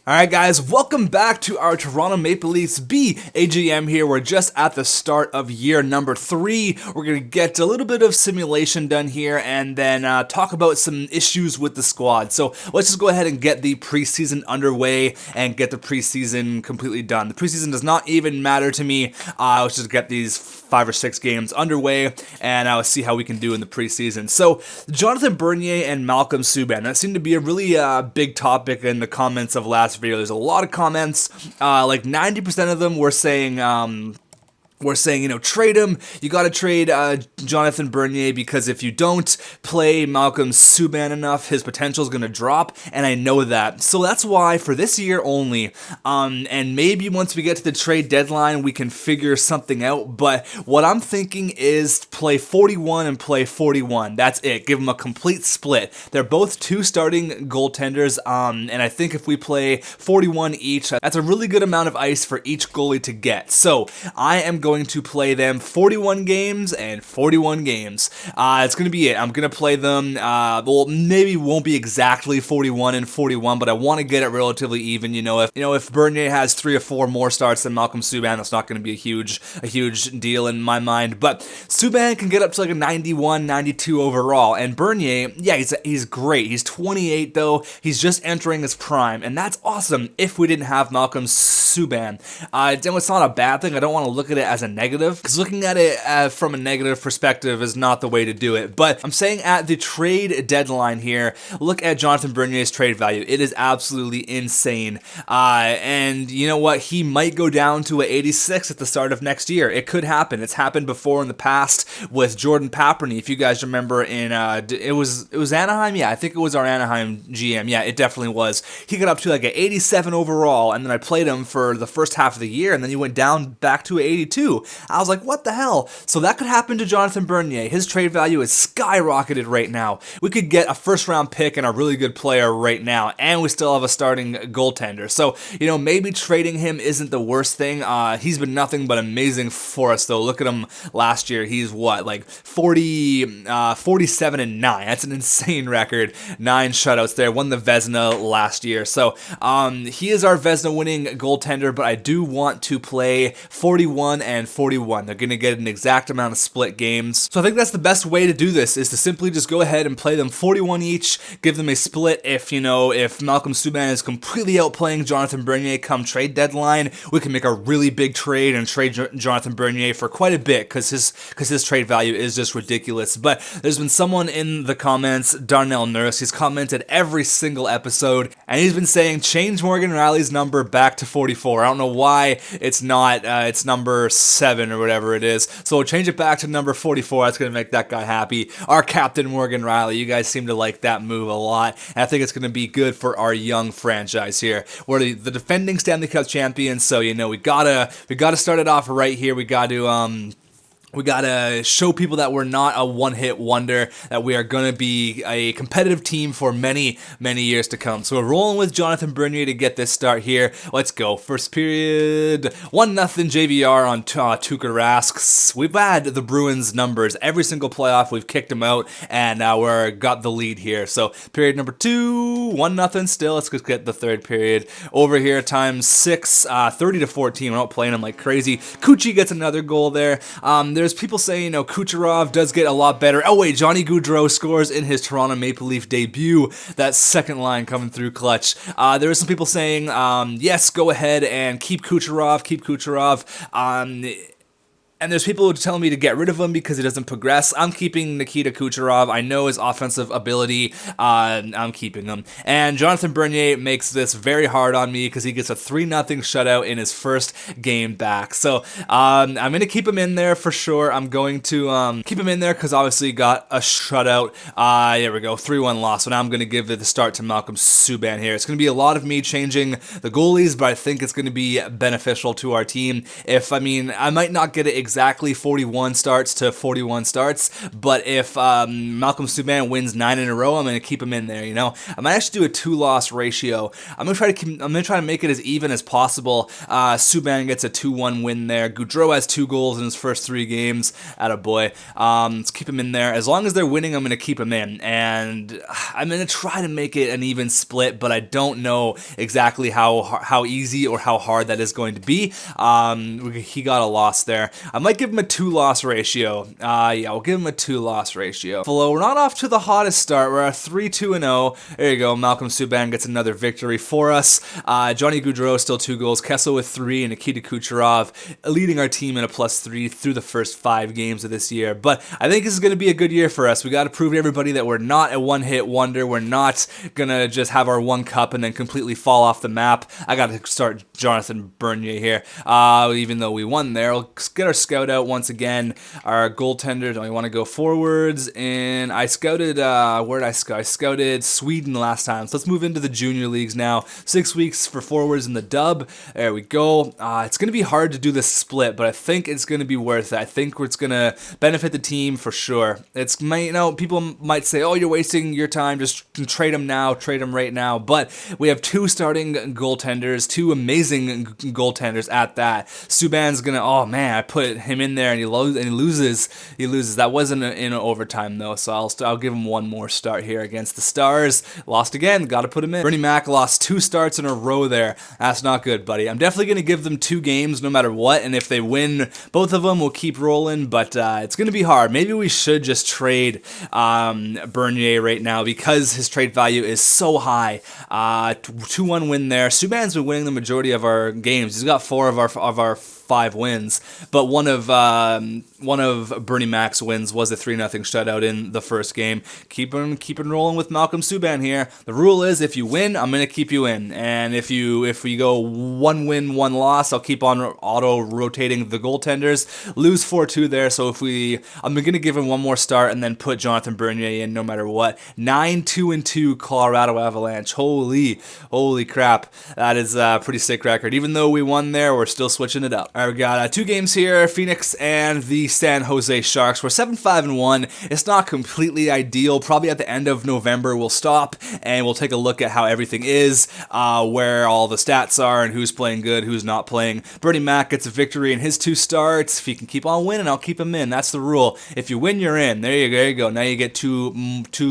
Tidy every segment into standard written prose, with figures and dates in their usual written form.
Alright guys, welcome back to our Toronto Maple Leafs XTechGaming here. We're just at the start of year number 3. We're going to get a little bit of simulation done here and then talk about some issues with the squad. So let's just go ahead and get the preseason underway and get the preseason completely done. The preseason does not even matter to me. Let's just get these 5 or 6 games underway and I'll see how we can do in the preseason. So Jonathan Bernier and Malcolm Subban, that seemed to be a really big topic in the comments of last video. There's a lot of comments, like 90% of them were saying, you know, trade him. You got to trade Jonathan Bernier because if you don't play Malcolm Subban enough, his potential is going to drop, and I know that. So that's why for this year only, and maybe once we get to the trade deadline, we can figure something out. But what I'm thinking is play 41 and play 41. That's it. Give them a complete split. They're both 2 starting goaltenders, and I think if we play 41 each, that's a really good amount of ice for each goalie to get. So I am going to play them 41 games and 41 games. It's going to be it. I'm going to play them, well, maybe won't be exactly 41 and 41, but I want to get it relatively even. You know, if Bernier has 3 or 4 more starts than Malcolm Subban, that's not going to be a huge deal in my mind. But Subban can get up to like a 91, 92 overall, and Bernier, yeah, he's great. He's 28 though. He's just entering his prime, and that's awesome if we didn't have Malcolm Subban. It's not a bad thing. I don't want to look at it as a negative, because looking at it from a negative perspective is not the way to do it. But I'm saying at the trade deadline here, look at Jonathan Bernier's trade value. It is absolutely insane. And you know what? He might go down to an 86 at the start of next year. It could happen. It's happened before in the past with Jordan Paperny. If you guys remember in it was Anaheim. Yeah, I think it was our Anaheim GM. Yeah, it definitely was. He got up to like an 87 overall, and then I played him for the first half of the year, and then he went down back to an 82. I was like, what the hell? So that could happen to Jonathan Bernier. His trade value is skyrocketed right now. We could get a first round pick and a really good player right now, and we still have a starting goaltender. So, you know, maybe trading him isn't the worst thing. He's been nothing but amazing for us, though. Look at him last year. He's what, like 47 and 9. That's an insane record. 9 shutouts there. Won the Vezina last year. So, he is our Vezina winning goaltender, but I do want to play 41 and 41. They're going to get an exact amount of split games. So I think that's the best way to do this, is to simply just go ahead and play them 41 each, give them a split. If Malcolm Subban is completely outplaying Jonathan Bernier come trade deadline, we can make a really big trade and trade Jonathan Bernier for quite a bit, because his trade value is just ridiculous. But there's been someone in the comments, Darnell Nurse, he's commented every single episode, and he's been saying change Morgan Riley's number back to 44. I don't know why it's not, it's number 7 or whatever it is. So we'll change it back to number 44. That's going to make that guy happy. Our captain, Morgan Riley. You guys seem to like that move a lot. And I think it's going to be good for our young franchise here. We're the defending Stanley Cup champions, so you know we gotta start it off right here. We gotta show people that we're not a one-hit wonder, that we are gonna be a competitive team for many, many years to come. So we're rolling with Jonathan Bernier to get this start here. Let's go. First period, 1-0 JVR on Tuukka Rask. We've had the Bruins numbers every single playoff. We've kicked them out, and we're got the lead here. So period number 2, 1-0 still. Let's just get the third period over here. Times 6, 30-14. We're not playing them like crazy. Kuchi gets another goal there. There's people saying, you know, Kucherov does get a lot better. Oh wait, Johnny Gaudreau scores in his Toronto Maple Leaf debut. That second line coming through clutch. There are some people saying, yes, go ahead and keep Kucherov. And there's people who are telling me to get rid of him because he doesn't progress. I'm keeping Nikita Kucherov. I know his offensive ability. I'm keeping him. And Jonathan Bernier makes this very hard on me because he gets a 3-0 shutout in his first game back. So I'm going to keep him in there for sure. I'm going to keep him in there because obviously he got a shutout. There we go, 3-1 loss. So now I'm going to give it the start to Malcolm Subban here. It's going to be a lot of me changing the goalies, but I think it's going to be beneficial to our team. I might not get it exactly exactly 41 starts to 41 starts, but if Malcolm Subban wins 9 in a row, I'm going to keep him in there. You know, I might actually do a 2-loss ratio. I'm going to try to make it as even as possible. Subban gets a 2-1 win there. Gaudreau has 2 goals in his first 3 games. Attaboy. Let's keep him in there. As long as they're winning, I'm going to keep him in. And I'm going to try to make it an even split, but I don't know exactly how easy or how hard that is going to be. He got a loss there. I might give him a 2-loss ratio. Yeah, we'll give him a 2-loss ratio. We're not off to the hottest start. We're at 3-2-0. There you go. Malcolm Subban gets another victory for us. Johnny Gaudreau still 2 goals. Kessel with 3, and Nikita Kucherov leading our team in a +3 through the first 5 games of this year. But I think this is going to be a good year for us. We got to prove to everybody that we're not a one-hit wonder. We're not going to just have our 1 cup and then completely fall off the map. I got to start Jonathan Bernier here. Even though we won there, we'll get our scout out once again. Our goaltenders, I want to go forwards, and I scouted, where did I scout? I scouted Sweden last time, so let's move into the junior leagues now. 6 weeks for forwards in the dub. There we go. It's going to be hard to do this split, but I think it's going to be worth it. I think it's going to benefit the team for sure. People might say, oh, you're wasting your time, just trade them now, trade them right now, but we have 2 starting goaltenders, 2 amazing goaltenders at that. Subban's going to, oh man, I put him in there and he loses. That wasn't in overtime though, so I'll give him 1 more start here against the Stars. Lost again, got to put him in. Bernie Mac lost 2 starts in a row there. That's not good, buddy. I'm definitely going to give them 2 games no matter what, and if they win both of them, we'll keep rolling, but it's going to be hard. Maybe we should just trade Bernier right now because his trade value is so high. 2-1 win there. Subban's been winning the majority of our games. He's got 4 of our 5 wins, but one of Bernie Mac's wins was a 3-0 shutout in the first game. Keep rolling with Malcolm Subban here. The rule is if you win, I'm gonna keep you in, and if we go 1 win, 1 loss, I'll keep on auto rotating the goaltenders. Lose 4-2 there, so I'm gonna give him 1 more start and then put Jonathan Bernier in no matter what. 9-2-2 Colorado Avalanche. Holy crap, that is a pretty sick record. Even though we won there, we're still switching it up. All right, we got 2 games here, Phoenix and the San Jose Sharks. We're 7-5-1. It's not completely ideal. Probably at the end of November, we'll stop and we'll take a look at how everything is, where all the stats are and who's playing good, who's not playing. Bernie Mac gets a victory in his 2 starts. If he can keep on winning, I'll keep him in. That's the rule. If you win, you're in. There you go. Now you get two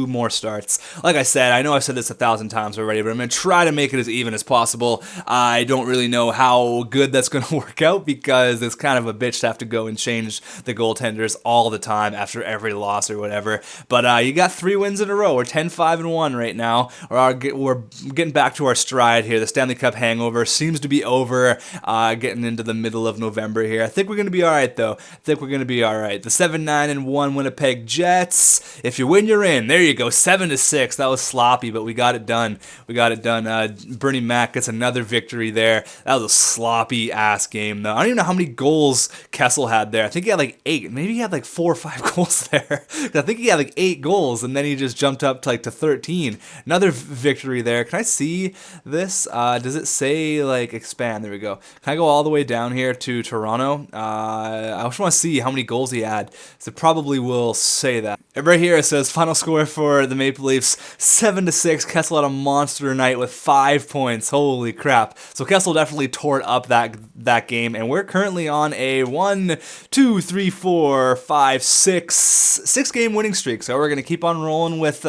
more starts. Like I said, I know I've said this 1,000 times already, but I'm going to try to make it as even as possible. I don't really know how good that's going to work out because it's kind of a bitch to have to go and change the goaltenders all the time after every loss or whatever. But you got 3 wins in a row. We're 10-5-1 right now. We're getting back to our stride here. The Stanley Cup hangover seems to be over, getting into the middle of November here. I think we're going to be all right, though. The 7-9-1 Winnipeg Jets. If you win, you're in. There you go. 7-6. That was sloppy, but we got it done. Bernie Mac gets another victory there. That was a sloppy-ass game, though. I don't even know how many goals Kessel had there. I think he had like 8. Maybe he had like 4 or 5 goals there. I think he had like 8 goals, and then he just jumped up to 13. Another victory there. Can I see this? Does it say like expand? There we go. Can I go all the way down here to Toronto? I just want to see how many goals he had. So it probably will say that. And right here it says final score for the Maple Leafs 7-6. Kessel had a monster night with 5 points. Holy crap. So Kessel definitely tore up that game, and we're currently on a 6 game winning streak. So we're gonna keep on rolling with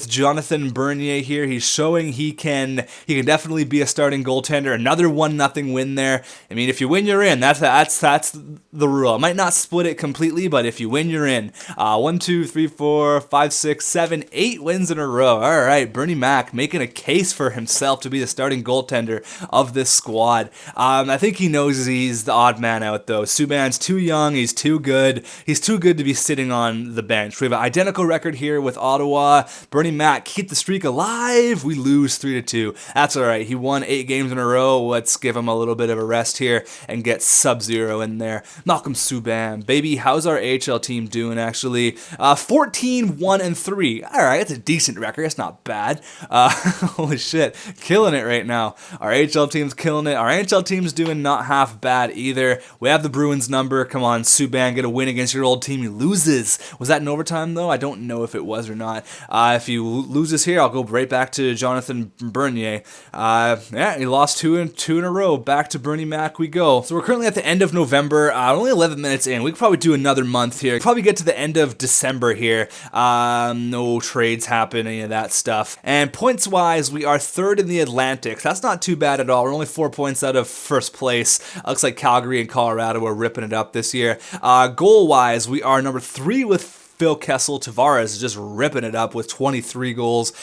Jonathan Bernier here. He's showing he can definitely be a starting goaltender. Another 1-0 win there. I mean, if you win, you're in. That's the rule. I might not split it completely, but if you win, you're in. 1, 2, 3, 4, 5, 6, 7, 8 wins in a row. All right, Bernie Mac making a case for himself to be the starting goaltender of this squad. I think he knows he's the odd man out, though. Subban's too young. He He's too good. He's too good to be sitting on the bench. We have an identical record here with Ottawa. Bernie Mac, keep the streak alive. We lose 3-2. That's all right. He won 8 games in a row. Let's give him a little bit of a rest here and get Sub-Zero in there. Malcolm Subban, baby, how's our AHL team doing, actually? 14-1-3. All right, that's a decent record. It's not bad. Holy shit, killing it right now. Our AHL team's killing it. Our NHL team's doing not half bad either. We have the Bruins number. Come on, Subban, get a win against your old team. He loses. Was that in overtime, though? I don't know if it was or not. If he loses here, I'll go right back to Jonathan Bernier. Yeah, he lost two in a row. Back to Bernie Mac we go. So we're currently at the end of November. Only 11 minutes in. We could probably do another month here. Probably get to the end of December here. No trades happen, any of that stuff. And points-wise, we are 3rd in the Atlantic. That's not too bad at all. We're only 4 points out of first place. Looks like Calgary and Colorado are ripping it up this year. Goal-wise, we are number 3 with Phil Kessel. Tavares is just ripping it up with 23 goals,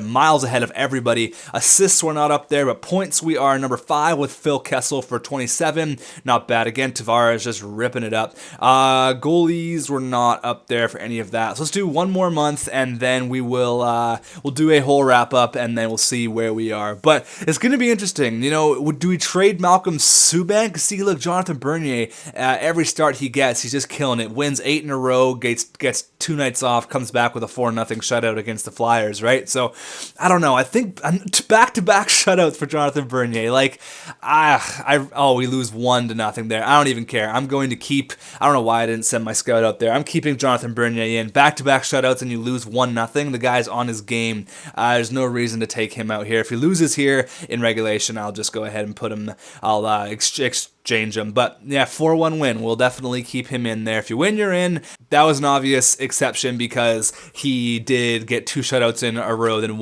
miles ahead of everybody. Assists were not up there, but points we are number 5 with Phil Kessel for 27. Not bad. Again, Tavares just ripping it up. Goalies were not up there for any of that. So let's do one more month, and then we'll do a whole wrap up, and then we'll see where we are. But it's going to be interesting. You know, do we trade Malcolm Subban? Because see, look, Jonathan Bernier, every start he gets, he's just killing it. Wins 8 in a row, gets 2 nights off, comes back with a 4-0 shutout against the Flyers, right? So, I don't know. I think back-to-back shutouts for Jonathan Bernier. Like, we lose 1-0 there. I don't even care. I'm going to keep, I don't know why I didn't send my scout out there. I'm keeping Jonathan Bernier in. Back-to-back shutouts and you lose 1-0. The guy's on his game. There's no reason to take him out here. If he loses here in regulation, I'll just go ahead and put him, I'll exchange him. But yeah, 4-1 win. We'll definitely keep him in there. If you win, you're in. That was an obvious exception because he did get 2 shutouts in a row, then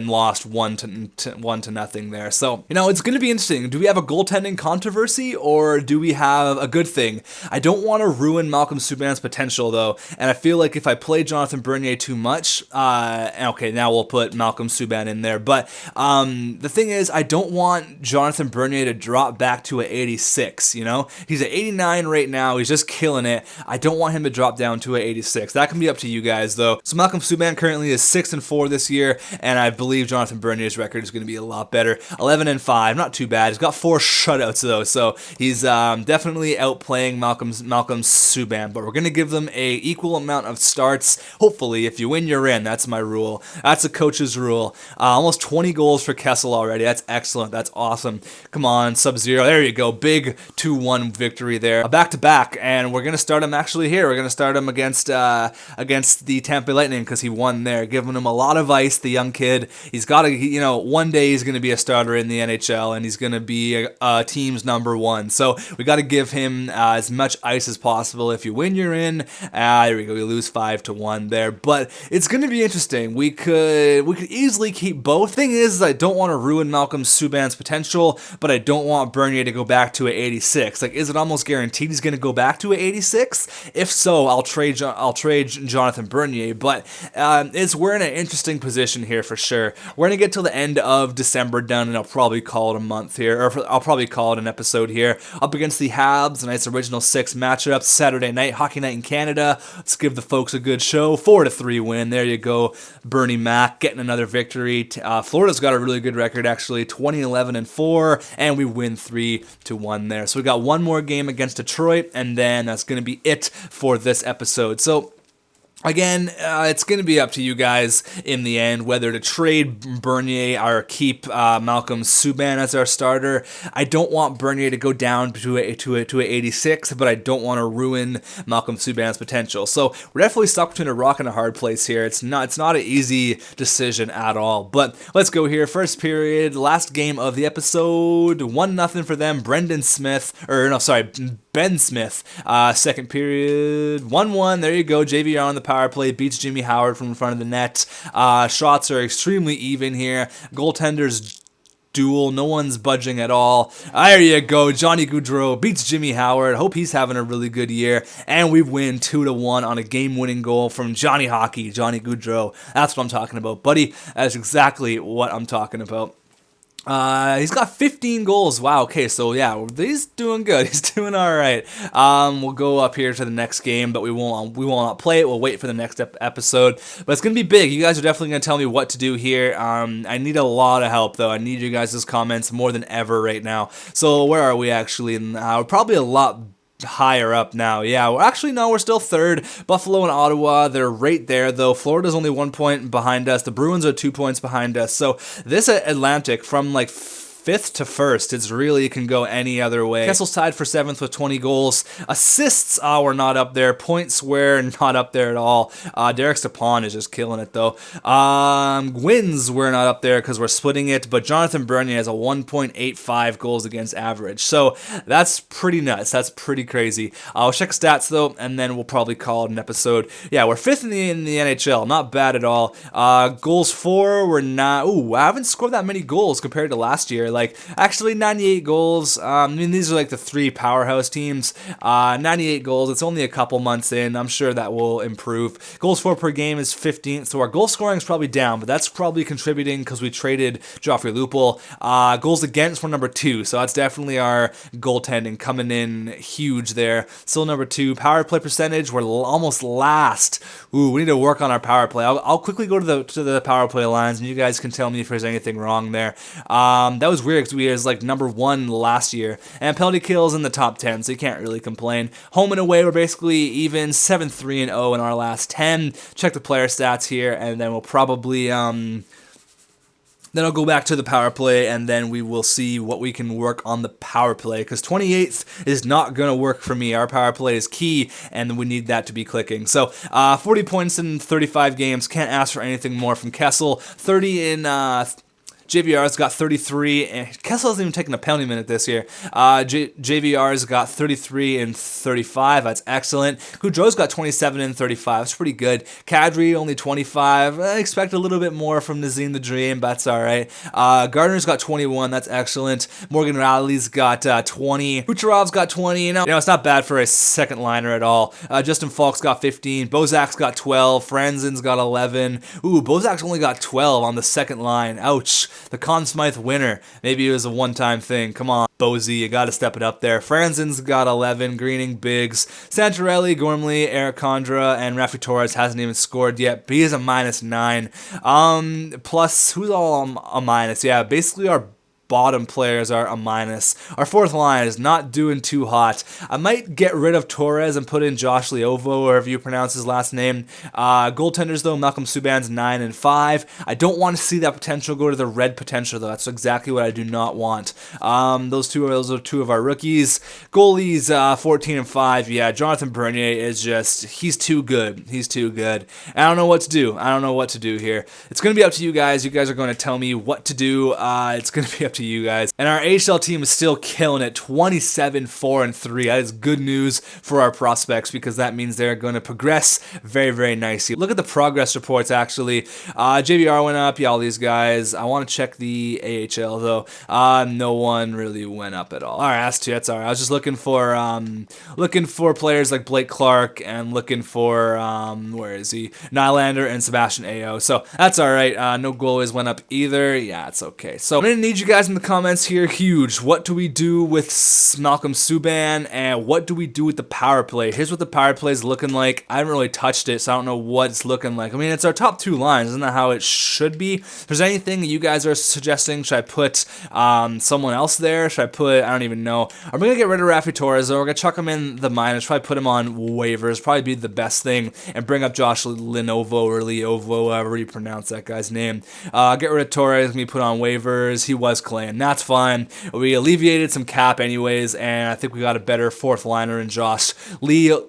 lost 1-0 there. So, you know, it's going to be interesting. Do we have a goaltending controversy or do we have a good thing? I don't want to ruin Malcolm Subban's potential though, and I feel like if I play Jonathan Bernier too much, okay, now we'll put Malcolm Subban in there. But the thing is, I don't want Jonathan Bernier to drop back to an 86. You know, he's at 89 right now. He's just killing it. I don't want him to drop down to an 86. That can be up to you guys, though. So Malcolm Subban currently is 6-4 this year, and I believe Jonathan Bernier's record is going to be a lot better. 11-5, not too bad. He's got 4 shutouts though, so he's definitely outplaying Malcolm Subban. But we're going to give them a equal amount of starts. Hopefully, if you win, you're in. That's my rule. That's a coach's rule. Almost 20 goals for Kessel already. That's excellent. That's awesome. Come on, Sub-Zero. There you go. Big 2-1 victory there. A back-to-back, and we're going to start him actually here. We're going to start him against the Tampa Lightning because he won there, giving him a lot of ice, the young kid. He's got to, you know, one day he's going to be a starter in the NHL, and he's going to be a team's number 1. So we got to give him as much ice as possible. If you win, you're in. There we go. We lose 5-1 there, but it's going to be interesting. We could easily keep both. Thing is, I don't want to ruin Malcolm Subban's potential, but I don't want Bernier to go back to an 86. Like, is it almost guaranteed he's going to go back to an 86? If so, I'll trade Jonathan Bernier. But we're in an interesting position here for sure. We're going to get till the end of December done, and I'll probably call it a month here, or I'll probably call it an episode here. Up against the Habs, a nice original 6 matchup, Saturday night, hockey night in Canada. Let's give the folks a good show. 4-3 win. There you go. Bernie Mac getting another victory. Florida's got a really good record, actually, 20-11-4, and we win 3-1 there. So we got one more game against Detroit, and then that's going to be it for this episode. So again, it's going to be up to you guys in the end whether to trade Bernier or keep Malcolm Subban as our starter. I don't want Bernier to go down to a 86, but I don't want to ruin Malcolm Subban's potential. So we're definitely stuck between a rock and a hard place here. It's not an easy decision at all. But let's go here. First period, last game of the episode, 1-0 for them. Ben Smith. Second period, 1-1. There you go. JVR on the power play beats Jimmy Howard from in front of the net. Shots are extremely even here. Goaltenders duel. No one's budging at all. There you go. Johnny Gaudreau beats Jimmy Howard. Hope he's having a really good year. And we win 2-1 on a game-winning goal from Johnny Hockey, Johnny Gaudreau. That's what I'm talking about, buddy. That's exactly what I'm talking about. He's got 15 goals. Wow. Okay, so yeah, he's doing good. He's doing all right. We'll go up here to the next game, but we won't not play it. We'll wait for the next episode. But it's gonna be big. You guys are definitely gonna tell me what to do here. I need a lot of help though. I need you guys' comments more than ever right now. So where are we actually? We're probably a lot higher up now. Yeah, we're still third. Buffalo and Ottawa, they're right there though. Florida's only 1 point behind us. The Bruins are 2 points behind us. So this Atlantic from like fifth to first, it's really can go any other way. Kessel's tied for 7th with 20 goals. Assists, we're not up there. Points, we're not up there at all. Derek Stepan is just killing it though. Wins, we're not up there because we're splitting it, but Jonathan Bernier has a 1.85 goals against average. So that's pretty nuts. That's pretty crazy. I'll check stats though, and then we'll probably call it an episode. Yeah, we're 5th in the NHL. Not bad at all. Goals for, we're not. Ooh, I haven't scored that many goals compared to last year. Like, actually 98 goals. I mean, these are like the 3 powerhouse teams. 98 goals. It's only a couple months in. I'm sure that will improve. Goals for per game is 15th, so our goal scoring is probably down, but that's probably contributing because we traded Joffrey Lupul. Goals against, we're number 2, so that's definitely our goaltending coming in huge there. Still number 2. Power play percentage, we're almost last. Ooh, we need to work on our power play. I'll quickly go to the power play lines, and you guys can tell me if there's anything wrong there. That was weird because we was like number 1 last year, and penalty kills in the top 10, so you can't really complain. Home and away, we're basically even 7-3-0 in our last 10. Check the player stats here, and then we'll probably then I'll go back to the power play, and then we will see what we can work on the power play, because 28th is not going to work for me. Our power play is key, and we need that to be clicking. So 40 points in 35 games. Can't ask for anything more from Kessel. 30 in JVR's got 33, and Kessel hasn't even taken a penalty minute this year. JVR's got 33 and 35. That's excellent. Goudreau's got 27 and 35. That's pretty good. Kadri only 25. I expect a little bit more from Nazim the Dream, but that's all right. Gardner's got 21. That's excellent. Morgan Riley's got 20. Kucherov's got 20. You know, it's not bad for a second liner at all. Justin Falk's got 15. Bozak's got 12. Franzen's got 11. Ooh, Bozak's only got 12 on the second line. Ouch. The Conn Smythe winner. Maybe it was a one-time thing. Come on, Bozy, you got to step it up there. Franzen's got 11. Greening, Biggs. Santorelli, Gormley, Eric Condra, and Rafi Torres hasn't even scored yet, but he is a -9. Plus, who's all a minus? Yeah, basically our bottom players are a minus. Our fourth line is not doing too hot. I might get rid of Torres and put in Josh Leovo, or however you pronounce his last name. Goaltenders, though, Malcolm Subban's 9 and 5. I don't want to see that potential go to the red potential, though. That's exactly what I do not want. Those are two of our rookies. Goalies, 14 and 5. Yeah, Jonathan Bernier is just, he's too good. He's too good. I don't know what to do. I don't know what to do here. It's going to be up to you guys. You guys are going to tell me what to do. It's going to be up to you guys. And our AHL team is still killing it. 27-4-3. That is good news for our prospects, because that means they're going to progress very, very nicely. Look at the progress reports, actually. JVR went up. Yeah, all these guys. I want to check the AHL, though. No one really went up at all. All right, that's all right. I was just looking for players like Blake Clark, and looking for where is he? Nylander and Sebastian Ao. So that's all right. No goalies went up either. Yeah, it's okay. So I'm gonna need you guys in the comments here. Huge. What do we do with Malcolm Subban, and what do we do with the power play? Here's what the power play is looking like. I haven't really touched it, so I don't know what it's looking like. I mean, it's our top 2 lines. Isn't that how it should be? If there's anything that you guys are suggesting, should I put someone else there? Should I put, I don't even know. I'm going to get rid of Rafi Torres, though. We're going to chuck him in the minus, probably put him on waivers, probably be the best thing, and bring up Josh Lenovo or Leovo, however you pronounce that guy's name. Get rid of Torres, we put on waivers. He was clean. That's fine. We alleviated some cap anyways, and I think we got a better fourth liner in Josh Lenovo.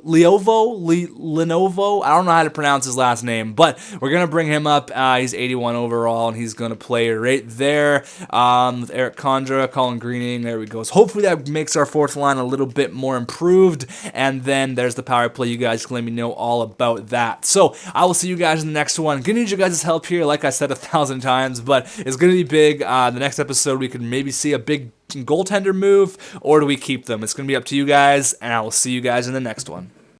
I don't know how to pronounce his last name, but we're going to bring him up. He's 81 overall, and he's going to play right there with Eric Condra, Colin Greening. There we go. So hopefully that makes our fourth line a little bit more improved, and then there's the power play. You guys can let me know all about that. So I will see you guys in the next one. Gonna need you guys' help here, like I said 1,000 times, but it's going to be big. The next episode, we could maybe see a big goaltender move, or do we keep them? It's going to be up to you guys, and I will see you guys in the next one.